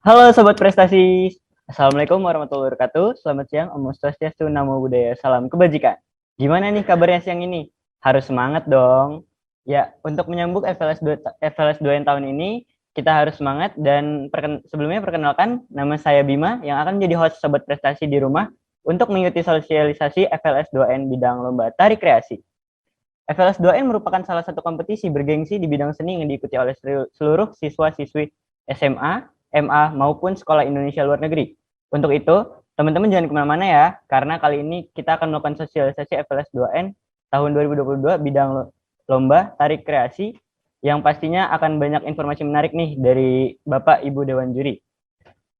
Halo Sobat Prestasi, Assalamualaikum warahmatullahi wabarakatuh. Selamat siang, Om Swastiastu, Namo Buddhaya, Salam Kebajikan. Gimana nih kabarnya siang ini? Harus semangat dong. Ya, untuk menyambut FLS 2 yang tahun ini, kita harus semangat dan sebelumnya perkenalkan, nama saya Bima yang akan menjadi host Sobat Prestasi di rumah untuk mengikuti sosialisasi FLS 2N bidang lomba tari kreasi. FLS 2N merupakan salah satu kompetisi bergengsi di bidang seni yang diikuti oleh seluruh siswa-siswi SMA, MA, maupun sekolah Indonesia luar negeri. Untuk itu, teman-teman jangan kemana-mana ya, karena kali ini kita akan melakukan sosialisasi FLS 2N tahun 2022 bidang lomba tarik kreasi yang pastinya akan banyak informasi menarik nih dari Bapak Ibu Dewan Juri.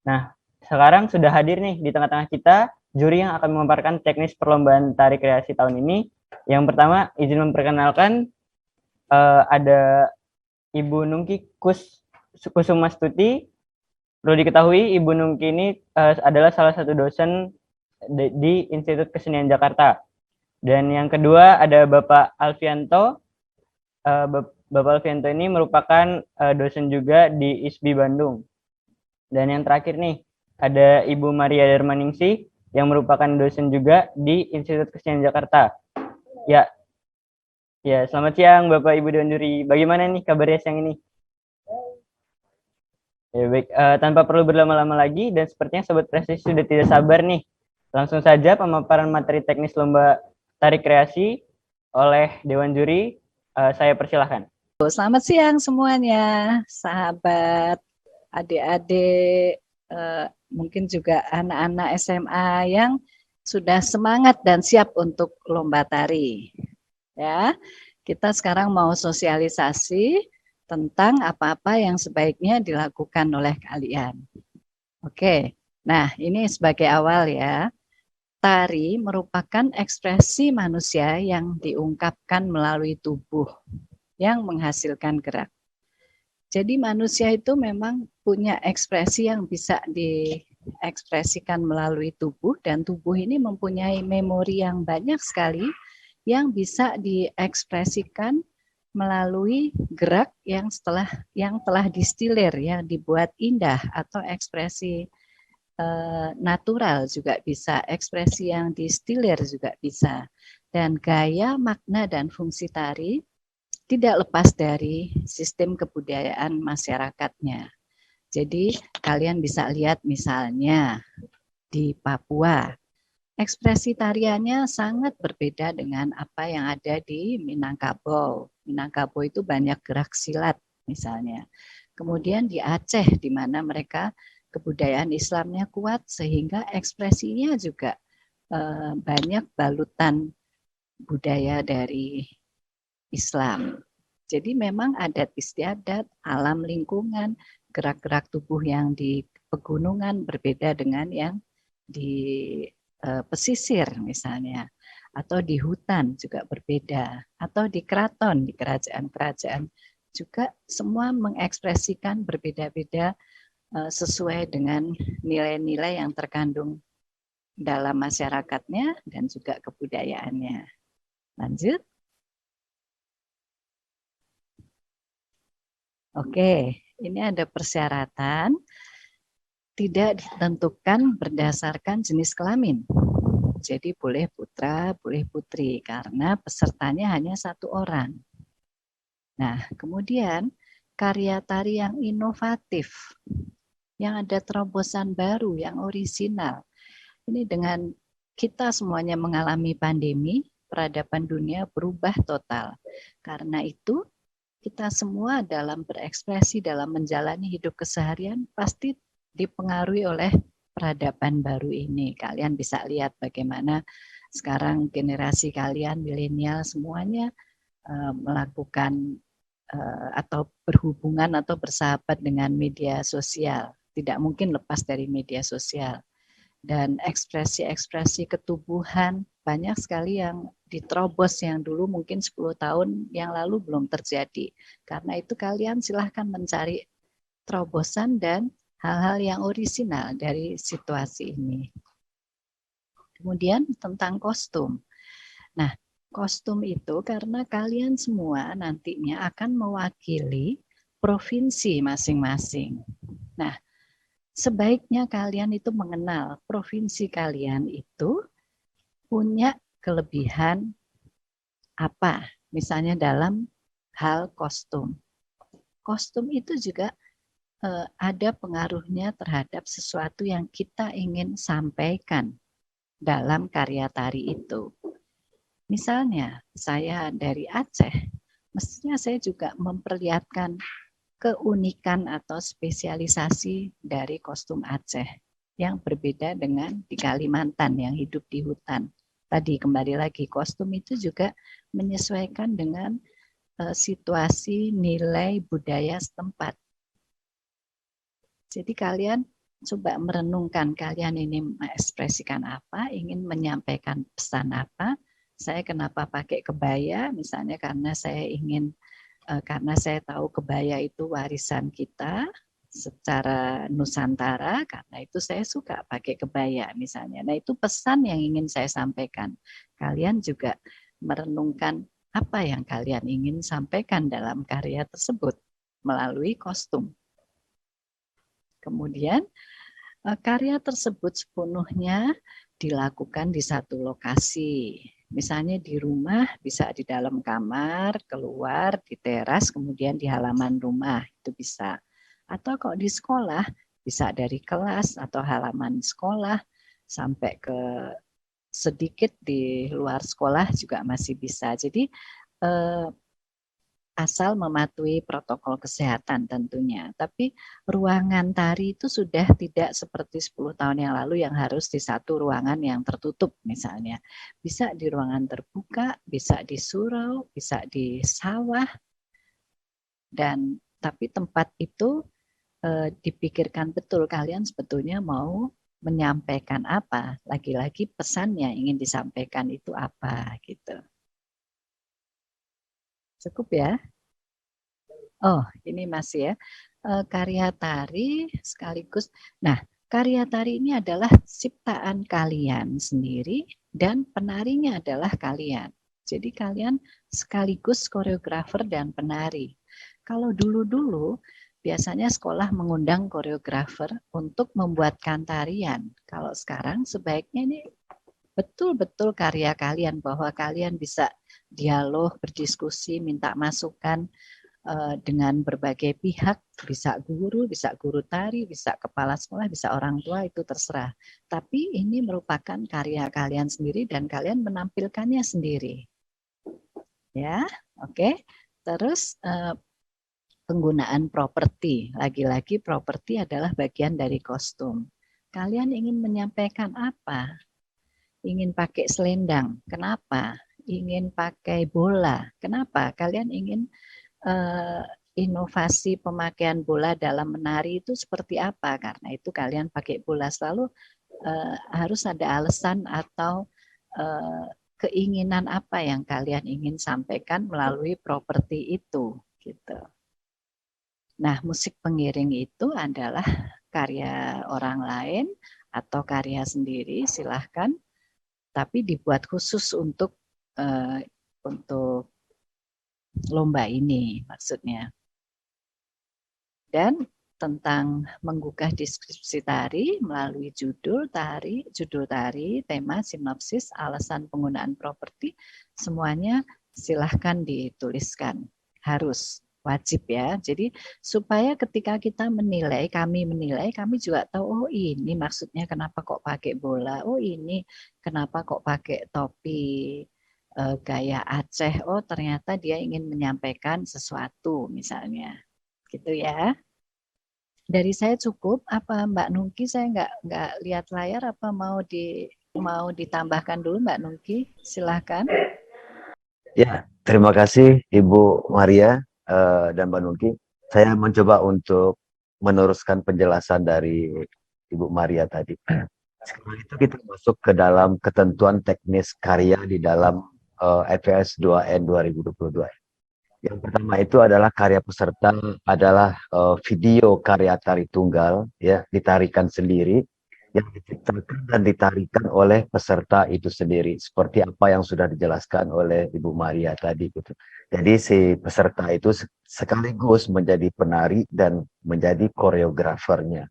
Nah, sekarang sudah hadir nih di tengah-tengah kita juri yang akan memaparkan teknis perlombaan tarik kreasi tahun ini. Yang pertama, izin memperkenalkan ada Ibu Nungki Kusumastuti. Perlu diketahui, Ibu Nungki ini adalah salah satu dosen di Institut Kesenian Jakarta. Dan yang kedua ada Bapak Alfianto. Bapak Alfianto ini merupakan dosen juga di ISBI Bandung. Dan yang terakhir nih, ada Ibu Maria Darmaningsih yang merupakan dosen juga di Institut Kesenian Jakarta. Ya, ya, selamat siang Bapak Ibu Dewan Juri. Bagaimana nih kabarnya siang ini? Ya, baik, tanpa perlu berlama-lama lagi dan sepertinya Sobat Prestasi sudah tidak sabar nih. Langsung saja pemaparan materi teknis lomba tarik kreasi oleh Dewan Juri. Saya persilahkan. Selamat siang semuanya, sahabat, adik-adik, mungkin juga anak-anak SMA yang sudah semangat dan siap untuk lomba tari. Ya, kita sekarang mau sosialisasi tentang apa-apa yang sebaiknya dilakukan oleh kalian. Oke, nah ini sebagai awal ya. Tari merupakan ekspresi manusia yang diungkapkan melalui tubuh yang menghasilkan gerak. Jadi manusia itu memang punya ekspresi yang bisa diekspresikan melalui tubuh, dan tubuh ini mempunyai memori yang banyak sekali yang bisa diekspresikan melalui gerak yang telah distilir, yang dibuat indah, atau ekspresi natural juga bisa, ekspresi yang distilir juga bisa. Dan gaya, makna, dan fungsi tari tidak lepas dari sistem kebudayaan masyarakatnya. Jadi kalian bisa lihat misalnya di Papua, ekspresi tariannya sangat berbeda dengan apa yang ada di Minangkabau. Minangkabau itu banyak gerak silat misalnya. Kemudian di Aceh, di mana mereka kebudayaan Islamnya kuat, sehingga ekspresinya juga banyak balutan budaya dari Islam. Jadi memang adat istiadat, alam lingkungan, gerak-gerak tubuh yang di pegunungan berbeda dengan yang di pesisir misalnya, atau di hutan juga berbeda, atau di keraton, di kerajaan-kerajaan juga semua mengekspresikan berbeda-beda sesuai dengan nilai-nilai yang terkandung dalam masyarakatnya dan juga kebudayaannya. Lanjut. Oke, ini ada persyaratan tidak ditentukan berdasarkan jenis kelamin. Jadi boleh putra, boleh putri, karena pesertanya hanya satu orang. Nah, kemudian karya tari yang inovatif, yang ada terobosan baru, yang orisinal. Ini dengan kita semuanya mengalami pandemi, peradaban dunia berubah total. Karena itu, kita semua dalam berekspresi, dalam menjalani hidup keseharian, pasti dipengaruhi oleh peradaban baru ini. Kalian bisa lihat bagaimana sekarang generasi kalian, milenial semuanya melakukan atau berhubungan atau bersahabat dengan media sosial. Tidak mungkin lepas dari media sosial. Dan ekspresi-ekspresi ketubuhan banyak sekali yang diterobos yang dulu mungkin 10 tahun yang lalu belum terjadi. Karena itu kalian silahkan mencari terobosan dan hal-hal yang orisinal dari situasi ini. Kemudian tentang kostum. Nah, kostum itu karena kalian semua nantinya akan mewakili provinsi masing-masing. Nah, sebaiknya kalian itu mengenal provinsi kalian itu punya kelebihan apa, misalnya dalam hal kostum. Kostum itu juga ada pengaruhnya terhadap sesuatu yang kita ingin sampaikan dalam karya tari itu. Misalnya, saya dari Aceh, mestinya saya juga memperlihatkan keunikan atau spesialisasi dari kostum Aceh yang berbeda dengan di Kalimantan yang hidup di hutan. Tadi kembali lagi, kostum itu juga menyesuaikan dengan situasi nilai budaya setempat. Jadi kalian coba merenungkan kalian ini mengekspresikan apa, ingin menyampaikan pesan apa. Saya kenapa pakai kebaya, misalnya karena saya ingin, karena saya tahu kebaya itu warisan kita secara Nusantara, karena itu saya suka pakai kebaya misalnya. Nah itu pesan yang ingin saya sampaikan. Kalian juga merenungkan apa yang kalian ingin sampaikan dalam karya tersebut melalui kostum. Kemudian karya tersebut sepenuhnya dilakukan di satu lokasi. Misalnya di rumah, bisa di dalam kamar, keluar, di teras, kemudian di halaman rumah, itu bisa. Atau kalau di sekolah, bisa dari kelas atau halaman sekolah, sampai ke sedikit di luar sekolah juga masih bisa. Jadi asal mematuhi protokol kesehatan tentunya. Tapi ruangan tari itu sudah tidak seperti 10 tahun yang lalu yang harus di satu ruangan yang tertutup misalnya. Bisa di ruangan terbuka, bisa di surau, bisa di sawah. Dan tapi tempat itu dipikirkan betul kalian sebetulnya mau menyampaikan apa. Lagi-lagi pesannya ingin disampaikan itu apa gitu. Cukup ya? Oh, ini masih ya. Karya tari sekaligus. Nah, karya tari ini adalah ciptaan kalian sendiri dan penarinya adalah kalian. Jadi kalian sekaligus koreografer dan penari. Kalau dulu-dulu biasanya sekolah mengundang koreografer untuk membuatkan tarian. Kalau sekarang sebaiknya ini betul-betul karya kalian, bahwa kalian bisa dialog, berdiskusi, minta masukan dengan berbagai pihak, bisa guru tari, bisa kepala sekolah, bisa orang tua, itu terserah. Tapi ini merupakan karya kalian sendiri dan kalian menampilkannya sendiri. Ya, oke. Terus penggunaan properti, lagi-lagi properti adalah bagian dari kostum. Kalian ingin menyampaikan apa? Ingin pakai selendang, kenapa? Ingin pakai bola, kenapa? Kalian ingin inovasi pemakaian bola dalam menari itu seperti apa? Karena itu kalian pakai bola selalu harus ada alasan atau keinginan apa yang kalian ingin sampaikan melalui properti itu, gitu. Nah, musik pengiring itu adalah karya orang lain atau karya sendiri, silahkan. Tapi dibuat khusus untuk lomba ini maksudnya. Dan tentang menggugah deskripsi tari melalui judul tari, tema, sinopsis, alasan penggunaan properti, semuanya silahkan dituliskan. Harus, wajib ya. Jadi supaya ketika kita menilai, kami juga tahu, oh ini maksudnya kenapa kok pakai bola, oh ini kenapa kok pakai topi gaya Aceh, oh ternyata dia ingin menyampaikan sesuatu misalnya. Gitu ya. Dari saya cukup, apa Mbak Nungki, saya nggak lihat layar, apa mau ditambahkan dulu Mbak Nungki, silahkan. Ya, terima kasih Ibu Maria dan Mbak Nungki. Saya mencoba untuk meneruskan penjelasan dari Ibu Maria tadi. Sekarang itu kita masuk ke dalam ketentuan teknis karya di dalam FPS 2N 2022. Yang pertama itu adalah karya peserta adalah video karya tari tunggal, ya, ditarikan sendiri, yang diciptakan dan ditarikan oleh peserta itu sendiri, seperti apa yang sudah dijelaskan oleh Ibu Maria tadi gitu. Jadi si peserta itu sekaligus menjadi penari dan menjadi koreografernya.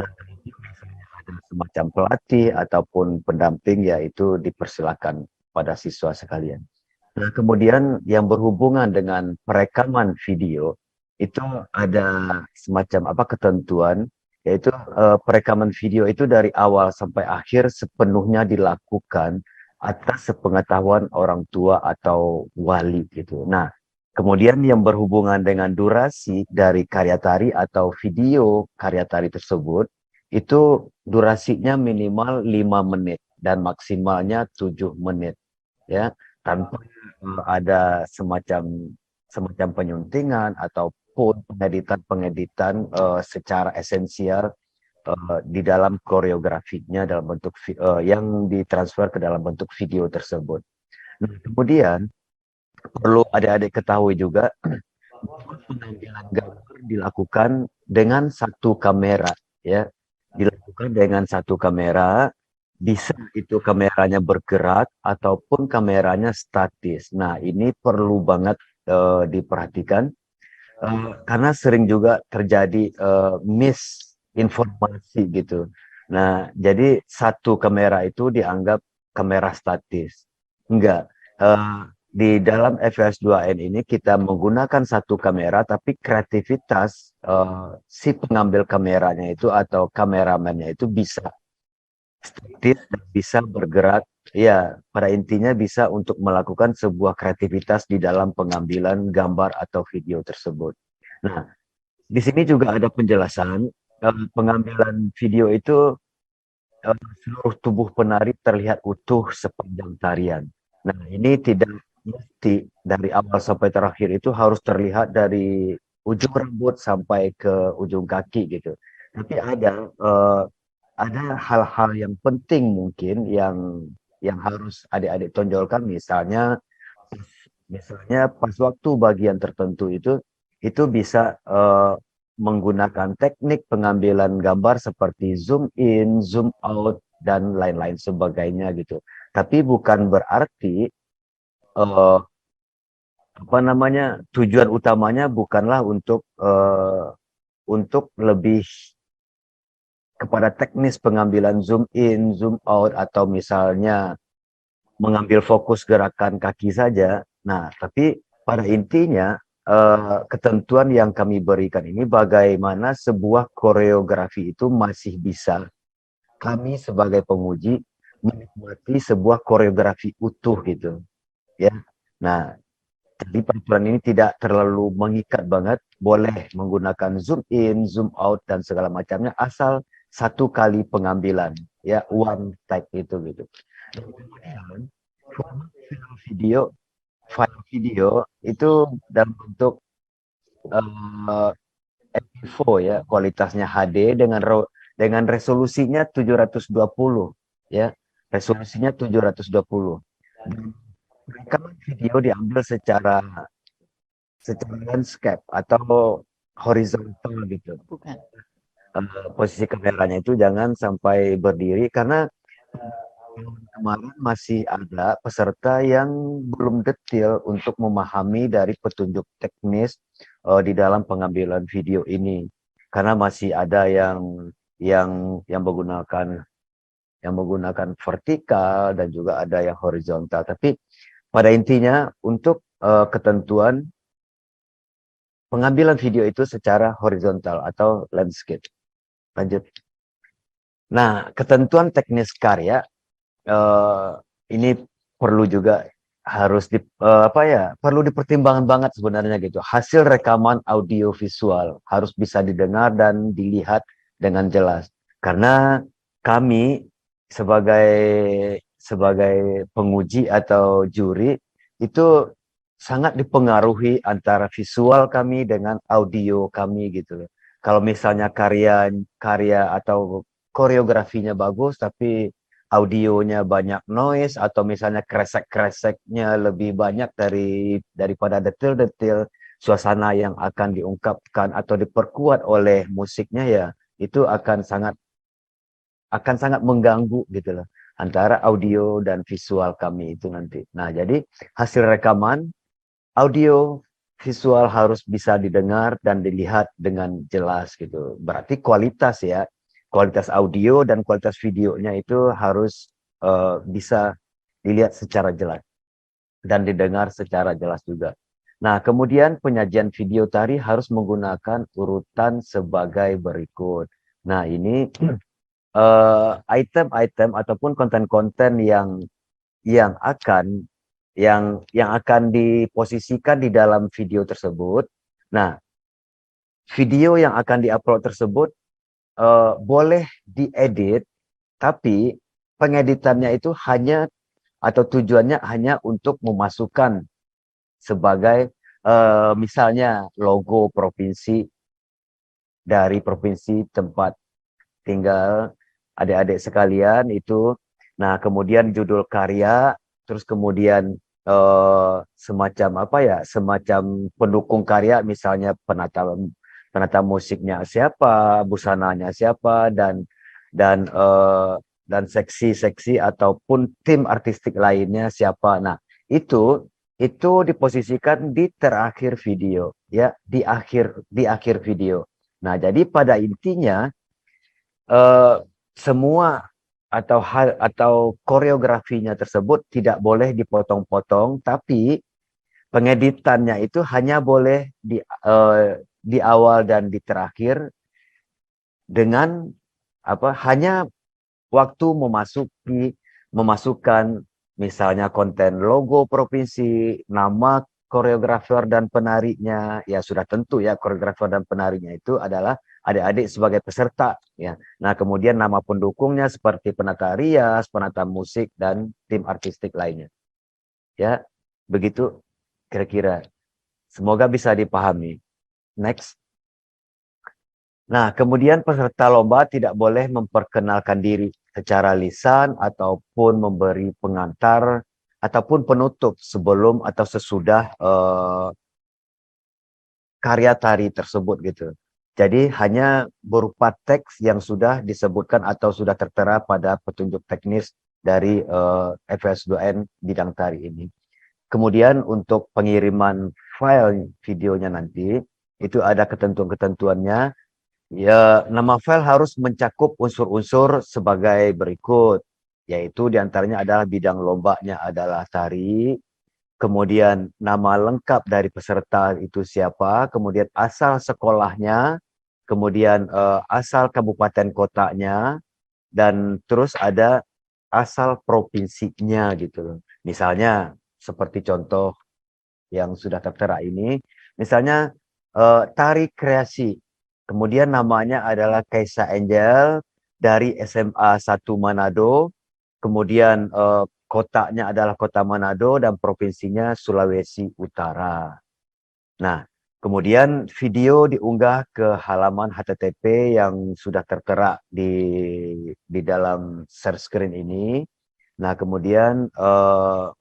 Nah, itu biasanya ada semacam pelatih ataupun pendamping, yaitu dipersilakan pada siswa sekalian. Nah, kemudian yang berhubungan dengan perekaman video, itu ada semacam apa ketentuan, yaitu perekaman video itu dari awal sampai akhir sepenuhnya dilakukan atas sepengetahuan orang tua atau wali gitu. Nah, kemudian yang berhubungan dengan durasi dari karya tari atau video karya tari tersebut, itu durasinya minimal 5 menit dan maksimalnya 7 menit ya, tanpa ada semacam semacam penyuntingan ataupun pengeditan-pengeditan secara esensial di dalam koreografinya dalam bentuk yang ditransfer ke dalam bentuk video tersebut. Nah, kemudian perlu adik-adik ketahui juga bahwa pengambilan gambar dilakukan dengan satu kamera ya, dilakukan dengan satu kamera, bisa itu kameranya bergerak ataupun kameranya statis. Nah, ini perlu banget diperhatikan karena sering juga terjadi misinformasi gitu. Nah, jadi satu kamera itu dianggap kamera statis. Enggak. Di dalam FS 2N ini kita menggunakan satu kamera, tapi kreativitas si pengambil kameranya itu atau kameramennya itu bisa statis dan bisa bergerak. Ya, pada intinya bisa untuk melakukan sebuah kreativitas di dalam pengambilan gambar atau video tersebut. Nah, di sini juga ada penjelasan pengambilan video itu seluruh tubuh penari terlihat utuh sepanjang tarian. Nah, ini tidak mesti dari awal sampai terakhir itu harus terlihat dari ujung rambut sampai ke ujung kaki gitu. Tapi ada hal-hal yang penting mungkin yang harus adik-adik tonjolkan, misalnya pas waktu bagian tertentu itu bisa menggunakan teknik pengambilan gambar seperti zoom in, zoom out dan lain-lain sebagainya gitu. Tapi bukan berarti eh, apa namanya, tujuan utamanya bukanlah untuk lebih kepada teknis pengambilan zoom in, zoom out, atau misalnya mengambil fokus gerakan kaki saja. Nah, tapi pada intinya ketentuan yang kami berikan ini bagaimana sebuah koreografi itu masih bisa kami sebagai penguji menikmati sebuah koreografi utuh gitu, ya. Nah, jadi peraturan ini tidak terlalu mengikat banget, boleh menggunakan zoom in, zoom out dan segala macamnya asal satu kali pengambilan, ya, one take itu gitu. Dan kemudian format file video itu dalam bentuk MP4 ya, kualitasnya HD dengan resolusinya 720 ya, resolusinya 720. Dan rekaman video diambil secara landscape atau horizontal gitu. Bukan. Posisi kameranya itu jangan sampai berdiri karena kemarin masih ada peserta yang belum detail untuk memahami dari petunjuk teknis di dalam pengambilan video ini, karena masih ada yang menggunakan vertikal dan juga ada yang horizontal. Tapi pada intinya untuk ketentuan pengambilan video itu secara horizontal atau landscape. Lanjut. Nah, ketentuan teknis karya ini perlu juga perlu dipertimbangkan banget sebenarnya gitu. Hasil rekaman audio visual harus bisa didengar dan dilihat dengan jelas. Karena kami sebagai penguji atau juri itu sangat dipengaruhi antara visual kami dengan audio kami gitu loh. Kalau misalnya karya atau koreografinya bagus tapi audionya banyak noise atau misalnya kresek-kreseknya lebih banyak daripada detail-detail suasana yang akan diungkapkan atau diperkuat oleh musiknya, ya itu akan sangat mengganggu gitu loh antara audio dan visual kami itu nanti. Nah, jadi hasil rekaman audio visual harus bisa didengar dan dilihat dengan jelas gitu. Berarti kualitas ya. kualitas audio dan kualitas videonya itu harus bisa dilihat secara jelas dan didengar secara jelas juga. Nah, kemudian penyajian video tari harus menggunakan urutan sebagai berikut. Nah, ini item-item ataupun konten-konten yang akan yang akan diposisikan di dalam video tersebut. Nah, video yang akan diupload tersebut boleh diedit, tapi pengeditannya itu hanya atau tujuannya hanya untuk memasukkan sebagai misalnya logo provinsi dari provinsi tempat tinggal adik-adik sekalian itu. Nah, kemudian judul karya, terus kemudian semacam apa ya, semacam pendukung karya, misalnya penata musiknya siapa, busananya siapa, dan seksi-seksi ataupun tim artistik lainnya siapa. Nah, itu diposisikan di terakhir video, ya, di akhir video. Nah, jadi pada intinya semua atau koreografinya tersebut tidak boleh dipotong-potong, tapi pengeditannya itu hanya boleh di awal dan di terakhir dengan hanya waktu memasukkan misalnya konten logo provinsi, nama koreografer dan penarinya, ya sudah tentu ya koreografer dan penarinya itu adalah adik-adik sebagai peserta ya. Nah, kemudian nama pendukungnya seperti penata rias, penata musik dan tim artistik lainnya. Ya, begitu kira-kira. Semoga bisa dipahami. Next. Nah, kemudian peserta lomba tidak boleh memperkenalkan diri secara lisan ataupun memberi pengantar ataupun penutup sebelum atau sesudah karya tari tersebut gitu. Jadi hanya berupa teks yang sudah disebutkan atau sudah tertera pada petunjuk teknis dari FS2N bidang tari ini. Kemudian untuk pengiriman file videonya nanti itu ada ketentuan-ketentuannya. Ya, nama file harus mencakup unsur-unsur sebagai berikut, yaitu diantaranya adalah bidang lombanya adalah tari, kemudian nama lengkap dari peserta itu siapa, kemudian asal sekolahnya, kemudian asal kabupaten kotanya, dan terus ada asal provinsinya gitu. Misalnya seperti contoh yang sudah tertera ini, misalnya tari kreasi. Kemudian namanya adalah Kaisa Angel dari SMA 1 Manado. Kemudian kotanya adalah Kota Manado dan provinsinya Sulawesi Utara. Nah, kemudian video diunggah ke halaman HTTP yang sudah tertera di dalam share screen ini. Nah, kemudian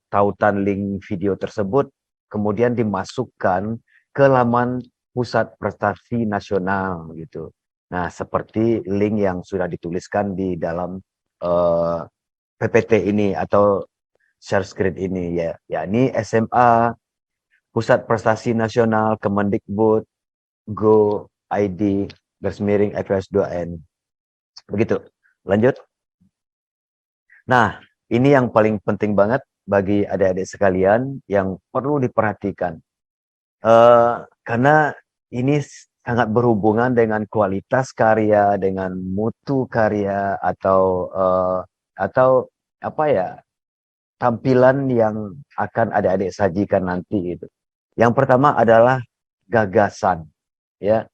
tautan link video tersebut kemudian dimasukkan ke laman Pusat Prestasi Nasional gitu. Nah, seperti link yang sudah dituliskan di dalam PPT ini atau share screen ini ya, yakni SMA Pusat Prestasi Nasional Kemendikbud Go ID _ FS2N. Begitu. Lanjut. Nah, ini yang paling penting banget bagi adik-adik sekalian yang perlu diperhatikan. Karena ini sangat berhubungan dengan kualitas karya, dengan mutu karya atau apa ya, tampilan yang akan adik-adik sajikan nanti gitu. Yang pertama adalah gagasan, ya.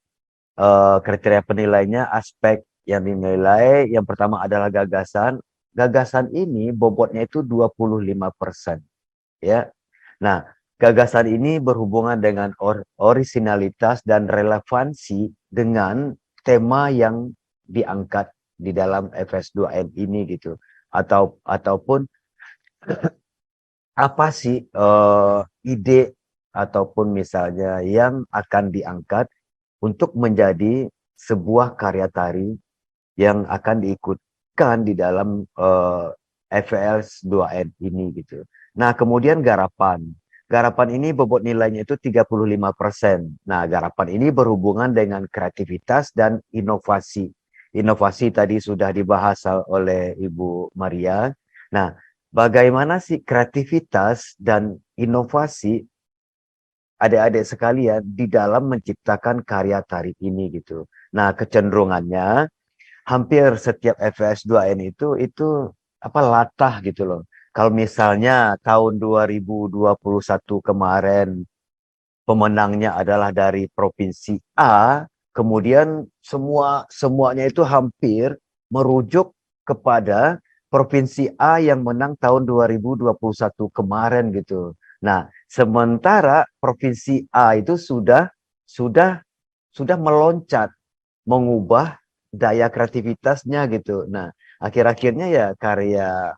Kriteria penilainya aspek yang dinilai. Yang pertama adalah gagasan. Gagasan ini bobotnya itu 25%, ya. Nah, gagasan ini berhubungan dengan orisinalitas dan relevansi dengan tema yang diangkat di dalam FS2N ini gitu. Ataupun apa sih ide ataupun misalnya yang akan diangkat untuk menjadi sebuah karya tari yang akan diikutkan di dalam FS2N ini gitu. Nah, kemudian garapan. Garapan ini bobot nilainya itu 35%. Nah, garapan ini berhubungan dengan kreativitas dan inovasi inovasi tadi sudah dibahas oleh Ibu Maria. Nah, bagaimana sih kreativitas dan inovasi adik-adik sekalian di dalam menciptakan karya tari ini gitu. Nah, kecenderungannya hampir setiap FS 2N itu apa latah gitu loh. Kalau misalnya tahun 2021 kemarin pemenangnya adalah dari provinsi A, kemudian semuanya itu hampir merujuk kepada provinsi A yang menang tahun 2021 kemarin gitu. Nah, sementara provinsi A itu sudah meloncat mengubah daya kreativitasnya gitu. Nah, akhir-akhirnya ya karya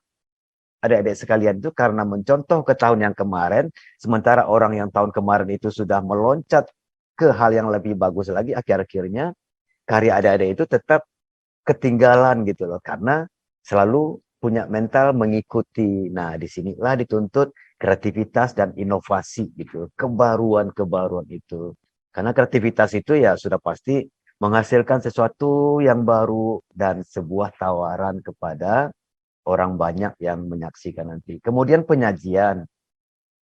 adik-adik sekalian itu karena mencontoh ke tahun yang kemarin, sementara orang yang tahun kemarin itu sudah meloncat ke hal yang lebih bagus lagi, akhir-akhirnya karya adik-adik itu tetap ketinggalan gitu loh, karena selalu punya mental mengikuti. Nah, disinilah dituntut kreativitas dan inovasi gitu, kebaruan-kebaruan itu. Karena kreativitas itu ya sudah pasti menghasilkan sesuatu yang baru dan sebuah tawaran kepada orang banyak yang menyaksikan nanti. Kemudian penyajian.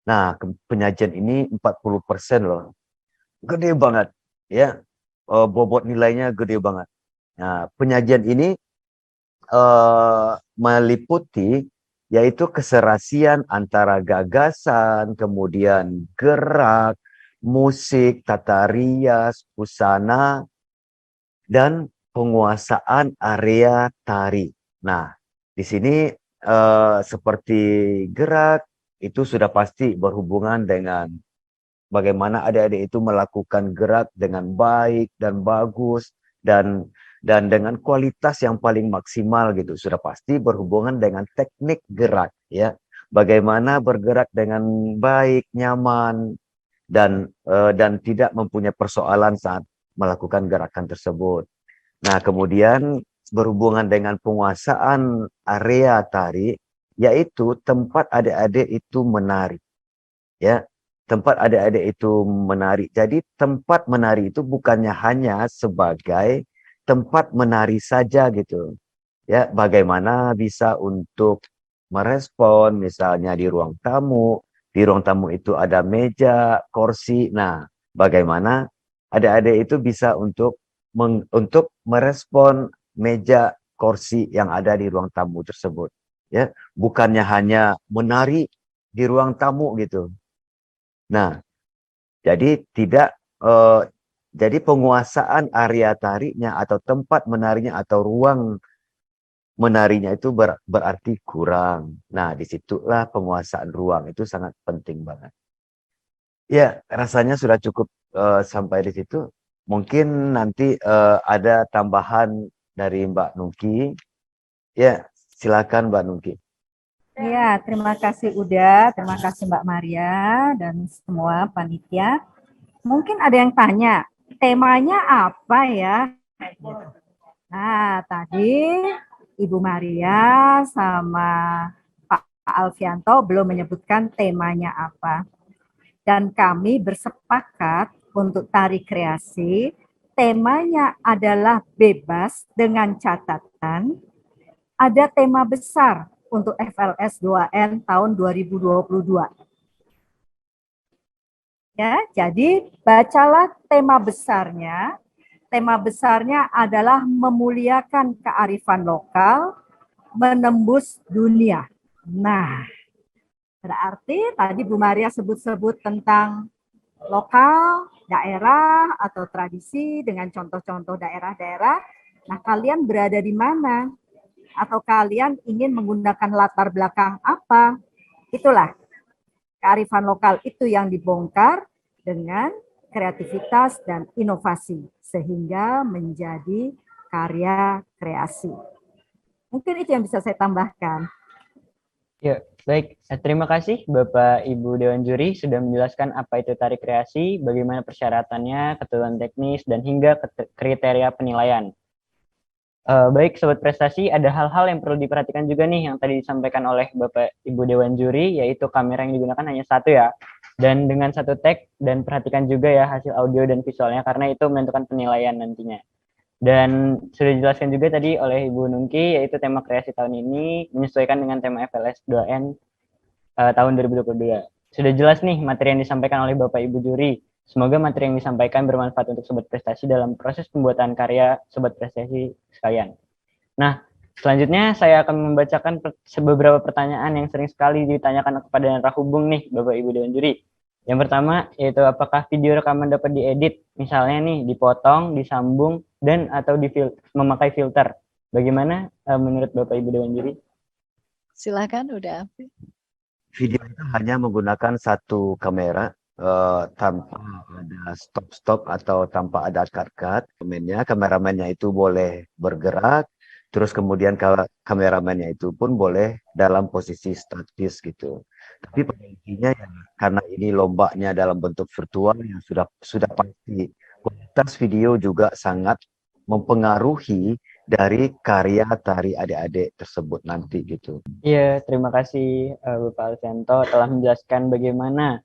Nah, penyajian ini 40% loh. Gede banget ya. Bobot nilainya gede banget. Nah, penyajian ini meliputi yaitu keserasian antara gagasan, kemudian gerak, musik, tata rias, busana, dan penguasaan area tari. Nah, di sini seperti gerak itu sudah pasti berhubungan dengan bagaimana adik-adik itu melakukan gerak dengan baik dan bagus dan dengan kualitas yang paling maksimal gitu. Sudah pasti berhubungan dengan teknik gerak ya. Bagaimana bergerak dengan baik, nyaman dan tidak mempunyai persoalan saat melakukan gerakan tersebut. Nah, kemudian berhubungan dengan penguasaan area tari, yaitu tempat adik-adik itu menari. Ya, tempat adik-adik itu menari. Jadi tempat menari itu bukannya hanya sebagai tempat menari saja gitu. Ya, bagaimana bisa untuk merespon misalnya di ruang tamu itu ada meja, kursi. Nah, bagaimana adik-adik itu bisa untuk merespon meja, kursi yang ada di ruang tamu tersebut. Ya, bukannya hanya menari di ruang tamu gitu. Nah, jadi jadi penguasaan area tarinya atau tempat menarinya atau ruang menarinya itu berarti kurang. Nah, disitulah penguasaan ruang itu sangat penting banget. Ya, rasanya sudah cukup sampai di situ. Mungkin nanti ada tambahan dari Mbak Nungki. Ya, silakan Mbak Nungki. Ya, terima kasih Uda, terima kasih Mbak Maria dan semua panitia. Mungkin ada yang tanya, temanya apa ya? Nah, tadi Ibu Maria sama Pak Alfianto belum menyebutkan temanya apa. Dan kami bersepakat untuk tari kreasi, temanya adalah bebas dengan catatan ada tema besar untuk FLS 2N tahun 2022. Ya, jadi bacalah tema besarnya. Tema besarnya adalah memuliakan kearifan lokal, menembus dunia. Nah, berarti tadi Bu Maria sebut-sebut tentang lokal, daerah, atau tradisi dengan contoh-contoh daerah-daerah. Nah, kalian berada di mana? Atau kalian ingin menggunakan latar belakang apa? Itulah kearifan lokal itu yang dibongkar dengan kreativitas dan inovasi sehingga menjadi karya kreasi. Mungkin itu yang bisa saya tambahkan. Ya, baik. Terima kasih Bapak Ibu Dewan Juri sudah menjelaskan apa itu tari kreasi, bagaimana persyaratannya, ketentuan teknis, dan hingga kriteria penilaian. Baik, Sobat Prestasi, ada hal-hal yang perlu diperhatikan juga nih yang tadi disampaikan oleh Bapak Ibu Dewan Juri, yaitu kamera yang digunakan hanya satu ya. Dan dengan satu tag, dan perhatikan juga ya hasil audio dan visualnya, karena itu menentukan penilaian nantinya. Dan sudah dijelaskan juga tadi oleh Ibu Nungki, yaitu tema kreasi tahun ini menyesuaikan dengan tema FLS 2N tahun 2022. Sudah jelas nih materi yang disampaikan oleh Bapak Ibu juri. Semoga materi yang disampaikan bermanfaat untuk Sobat Prestasi dalam proses pembuatan karya Sobat Prestasi sekalian. Nah, selanjutnya saya akan membacakan beberapa pertanyaan yang sering sekali ditanyakan kepada narahubung nih, Bapak Ibu Dewan Juri. Yang pertama yaitu apakah video rekaman dapat diedit, misalnya nih dipotong, disambung, dan atau memakai filter. Bagaimana menurut Bapak Ibu Dewan Juri? Silakan, udah. Video itu hanya menggunakan satu kamera tanpa ada stop-stop atau tanpa ada cut-cut. Kameramennya itu boleh bergerak, terus kemudian kalau kameramennya itu pun boleh dalam posisi statis gitu. Tapi pada intinya ya, karena ini lombanya dalam bentuk virtual yang sudah pasti kualitas video juga sangat mempengaruhi dari karya tari adik-adik tersebut nanti gitu. Iya, terima kasih Bapak Alfianto telah menjelaskan bagaimana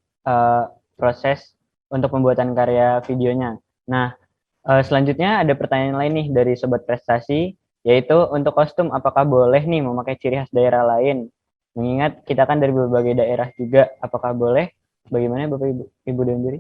proses untuk pembuatan karya videonya. Nah, selanjutnya ada pertanyaan lain nih dari Sobat Prestasi, yaitu untuk kostum apakah boleh nih memakai ciri khas daerah lain? Mengingat kita kan dari berbagai daerah juga, apakah boleh? Bagaimana Bapak Ibu Dewan Juri?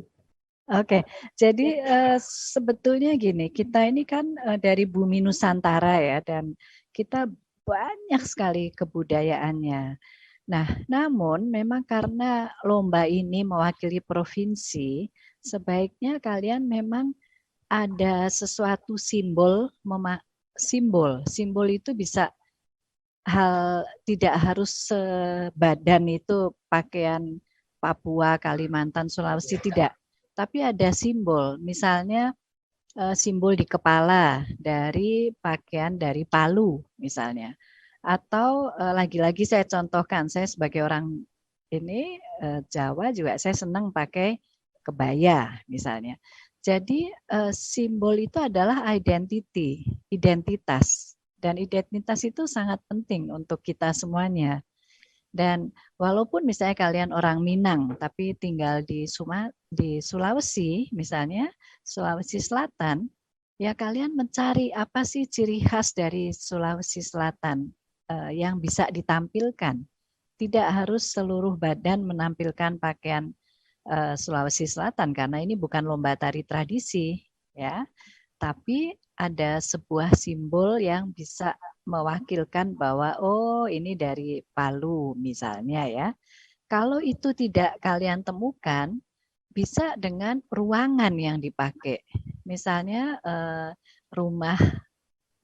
Oke, jadi sebetulnya gini, kita ini kan dari bumi Nusantara ya, dan kita banyak sekali kebudayaannya. Nah, namun memang karena lomba ini mewakili provinsi, sebaiknya kalian memang ada sesuatu simbol, simbol itu bisa tidak harus sebadan itu pakaian Papua, Kalimantan, Sulawesi, tidak. Tapi ada simbol, misalnya simbol di kepala dari pakaian dari Palu misalnya. Atau lagi-lagi saya contohkan, saya sebagai orang ini Jawa juga saya senang pakai kebaya misalnya. Jadi simbol itu adalah identitas. Dan identitas itu sangat penting untuk kita semuanya. Dan walaupun misalnya kalian orang Minang, tapi tinggal di Sulawesi, misalnya Sulawesi Selatan, ya kalian mencari apa sih ciri khas dari Sulawesi Selatan yang bisa ditampilkan. Tidak harus seluruh badan menampilkan pakaian Sulawesi Selatan, karena ini bukan lomba tari tradisi, ya. Tapi ada sebuah simbol yang bisa mewakilkan bahwa oh ini dari Palu misalnya ya. Kalau itu tidak kalian temukan, bisa dengan ruangan yang dipakai. Misalnya rumah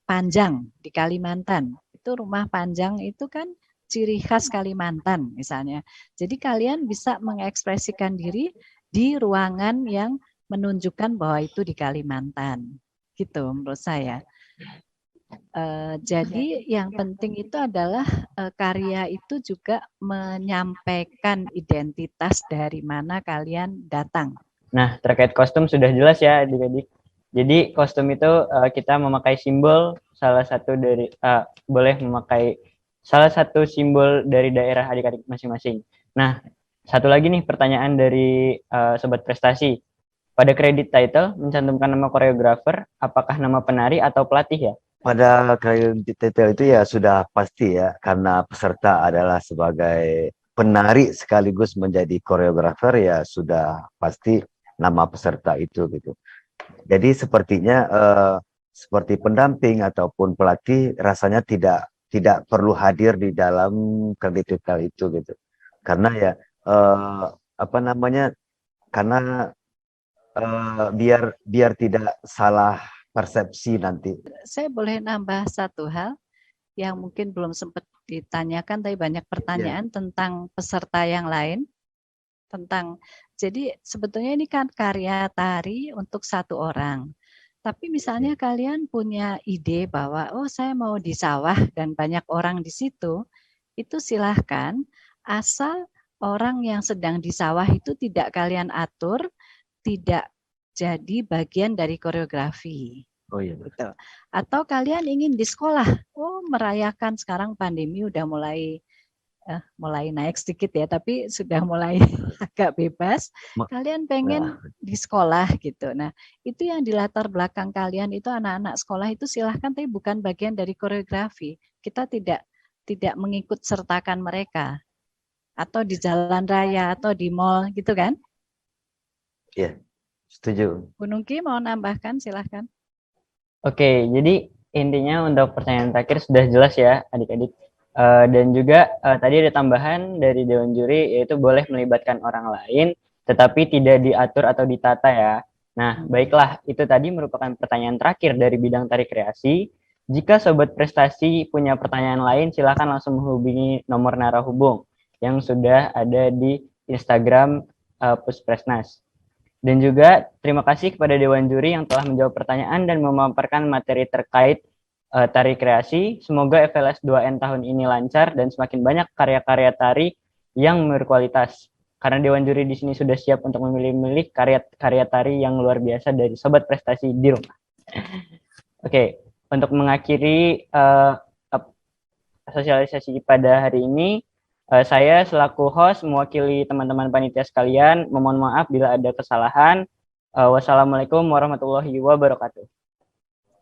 panjang di Kalimantan. Itu rumah panjang itu kan ciri khas Kalimantan misalnya. Jadi kalian bisa mengekspresikan diri di ruangan yang menunjukkan bahwa itu di Kalimantan. Gitu menurut saya. Jadi yang penting itu adalah karya itu juga menyampaikan identitas dari mana kalian datang. Nah, terkait kostum sudah jelas ya adik-adik. Jadi kostum itu kita memakai simbol salah satu dari boleh memakai salah satu simbol dari daerah adik-adik masing-masing. Nah, satu lagi nih pertanyaan dari Sobat Prestasi. Pada kredit title mencantumkan nama koreografer, apakah nama penari atau pelatih ya? Pada kredit title itu ya sudah pasti ya, karena peserta adalah sebagai penari sekaligus menjadi koreografer, ya sudah pasti nama peserta itu gitu. Jadi sepertinya seperti pendamping ataupun pelatih rasanya tidak perlu hadir di dalam kredit title itu gitu. Karena ya apa namanya? Karena biar tidak salah persepsi nanti. Saya boleh nambah satu hal yang mungkin belum sempat ditanyakan, tapi banyak pertanyaan tentang peserta yang lain. Jadi sebetulnya ini kan karya tari untuk satu orang. Tapi misalnya kalian punya ide bahwa oh saya mau di sawah dan banyak orang di situ, itu silahkan, asal orang yang sedang di sawah itu tidak kalian atur, tidak jadi bagian dari koreografi. Oh iya. Gitu. Atau kalian ingin di sekolah, oh merayakan sekarang pandemi udah mulai mulai naik sedikit ya, tapi sudah mulai agak bebas. Kalian pengen di sekolah gitu. Nah, itu yang di latar belakang kalian itu anak-anak sekolah itu silahkan, tapi bukan bagian dari koreografi. Kita tidak mengikut sertakan mereka. Atau di jalan raya atau di mall gitu kan? Iya, setuju. Bu Nungki mau nambahkan, silahkan. Oke, jadi intinya untuk pertanyaan terakhir sudah jelas ya adik-adik. Dan juga tadi ada tambahan dari Dewan Juri, yaitu boleh melibatkan orang lain, tetapi tidak diatur atau ditata ya. Nah, baiklah, itu tadi merupakan pertanyaan terakhir dari bidang tari kreasi. Jika Sobat Prestasi punya pertanyaan lain, silakan langsung menghubungi nomor narahubung yang sudah ada di Instagram Puspresnas. Dan juga terima kasih kepada Dewan Juri yang telah menjawab pertanyaan dan memaparkan materi terkait tari kreasi. Semoga FLS 2N tahun ini lancar dan semakin banyak karya-karya tari yang berkualitas. Karena Dewan Juri di sini sudah siap untuk memilih-milih karya tari yang luar biasa dari Sobat Prestasi di rumah. Oke, untuk mengakhiri sosialisasi pada hari ini, saya selaku host mewakili teman-teman panitia sekalian, memohon maaf bila ada kesalahan. Wassalamualaikum warahmatullahi wabarakatuh.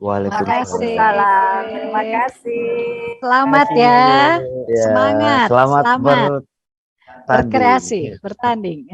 Waalaikumsalam. Terima kasih. Selamat ya. Semangat. Selamat berkreasi, bertanding.